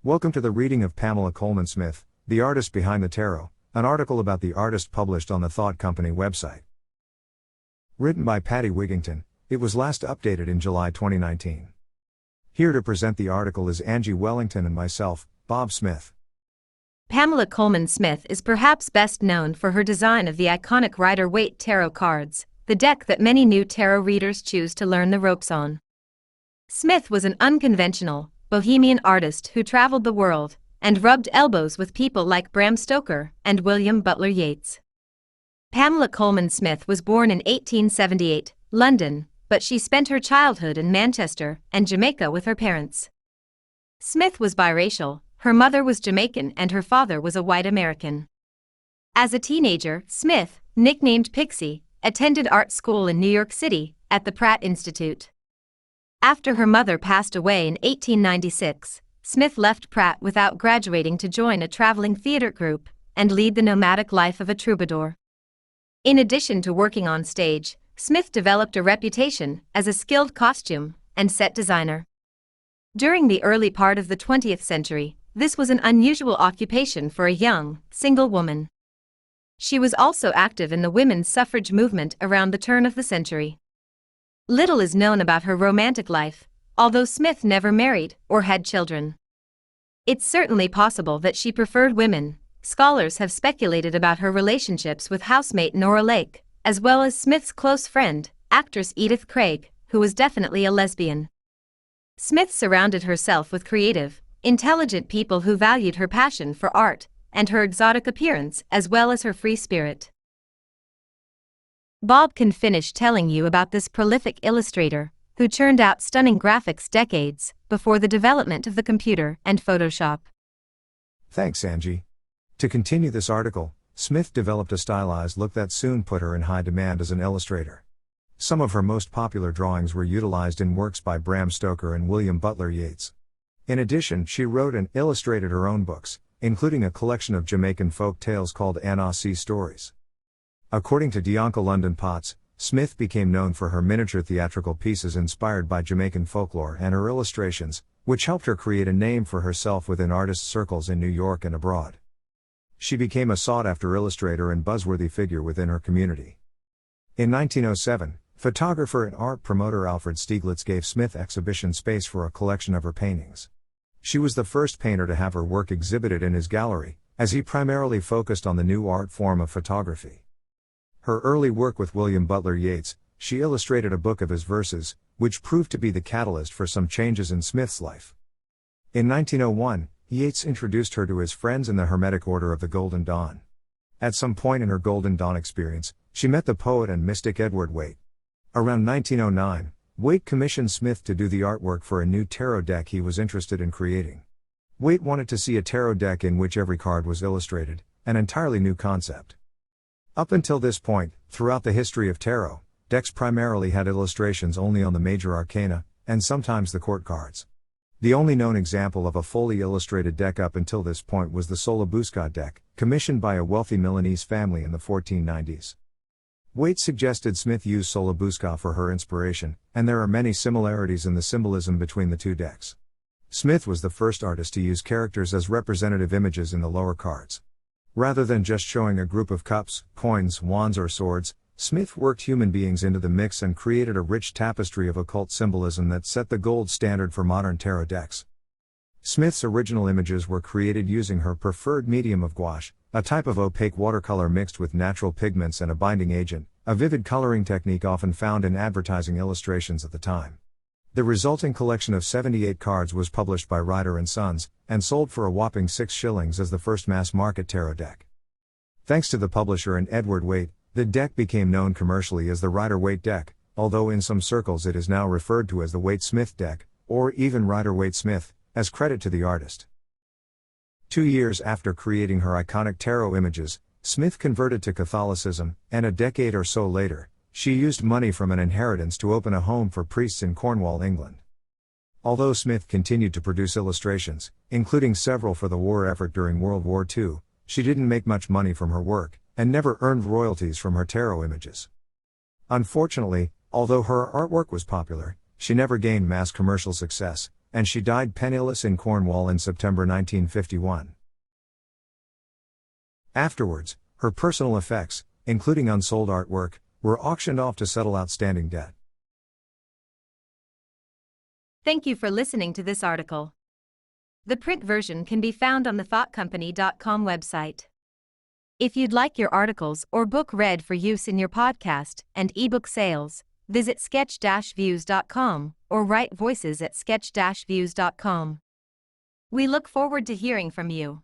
Welcome to the reading of Pamela Coleman Smith, the artist behind the tarot, an article about the artist published on the Thought Company website. Written by Patty Wigington, it was last updated in July 2019. Here to present the article is Angie Wellington and myself, Bob Smith. Pamela Coleman Smith is perhaps best known for her design of the iconic Rider-Waite tarot cards, the deck that many new tarot readers choose to learn the ropes on. Smith was an unconventional, bohemian artist who traveled the world and rubbed elbows with people like Bram Stoker and William Butler Yeats. Pamela Coleman Smith was born in 1878, London, but she spent her childhood in Manchester and Jamaica with her parents. Smith was biracial, her mother was Jamaican and her father was a white American. As a teenager, Smith, nicknamed Pixie, attended art school in New York City at the Pratt Institute. After her mother passed away in 1896, Smith left Pratt without graduating to join a traveling theater group and lead the nomadic life of a troubadour. In addition to working on stage, Smith developed a reputation as a skilled costume and set designer. During the early part of the 20th century, this was an unusual occupation for a young, single woman. She was also active in the women's suffrage movement around the turn of the century. Little is known about her romantic life, although Smith never married or had children. It's certainly possible that she preferred women. Scholars have speculated about her relationships with housemate Nora Lake, as well as Smith's close friend, actress Edith Craig, who was definitely a lesbian. Smith surrounded herself with creative, intelligent people who valued her passion for art and her exotic appearance as well as her free spirit. Bob can finish telling you about this prolific illustrator, who churned out stunning graphics decades before the development of the computer and Photoshop. Thanks, Angie. To continue this article, Smith developed a stylized look that soon put her in high demand as an illustrator. Some of her most popular drawings were utilized in works by Bram Stoker and William Butler Yeats. In addition, she wrote and illustrated her own books, including a collection of Jamaican folk tales called Anna C. Stories. According to Dianca London Potts, Smith became known for her miniature theatrical pieces inspired by Jamaican folklore and her illustrations, which helped her create a name for herself within artist circles in New York and abroad. She became a sought-after illustrator and buzzworthy figure within her community. In 1907, photographer and art promoter Alfred Stieglitz gave Smith exhibition space for a collection of her paintings. She was the first painter to have her work exhibited in his gallery, as he primarily focused on the new art form of photography. Her early work with William Butler Yeats, she illustrated a book of his verses, which proved to be the catalyst for some changes in Smith's life. In 1901, Yeats introduced her to his friends in the Hermetic Order of the Golden Dawn. At some point in her Golden Dawn experience, she met the poet and mystic Edward Waite. Around 1909, Waite commissioned Smith to do the artwork for a new tarot deck he was interested in creating. Waite wanted to see a tarot deck in which every card was illustrated, an entirely new concept. Up until this point, throughout the history of tarot, decks primarily had illustrations only on the major arcana, and sometimes the court cards. The only known example of a fully illustrated deck up until this point was the Solabusca deck, commissioned by a wealthy Milanese family in the 1490s. Waite suggested Smith use Solabusca for her inspiration, and there are many similarities in the symbolism between the two decks. Smith was the first artist to use characters as representative images in the lower cards. Rather than just showing a group of cups, coins, wands or swords, Smith worked human beings into the mix and created a rich tapestry of occult symbolism that set the gold standard for modern tarot decks. Smith's original images were created using her preferred medium of gouache, a type of opaque watercolor mixed with natural pigments and a binding agent, a vivid coloring technique often found in advertising illustrations at the time. The resulting collection of 78 cards was published by Rider & Sons, and sold for a whopping 6 shillings as the first mass-market tarot deck. Thanks to the publisher and Edward Waite, the deck became known commercially as the Rider-Waite deck, although in some circles it is now referred to as the Waite-Smith deck, or even Rider-Waite-Smith, as credit to the artist. 2 years after creating her iconic tarot images, Smith converted to Catholicism, and a decade or so later, she used money from an inheritance to open a home for priests in Cornwall, England. Although Smith continued to produce illustrations, including several for the war effort during World War II, she didn't make much money from her work, and never earned royalties from her tarot images. Unfortunately, although her artwork was popular, she never gained mass commercial success, and she died penniless in Cornwall in September 1951. Afterwards, her personal effects, including unsold artwork, were auctioned off to settle outstanding debt. Thank you for listening to this article. The print version can be found on the thoughtcompany.com website. If you'd like your articles or book read for use in your podcast and ebook sales, visit sketch-views.com or write voices at sketch-views.com. We look forward to hearing from you.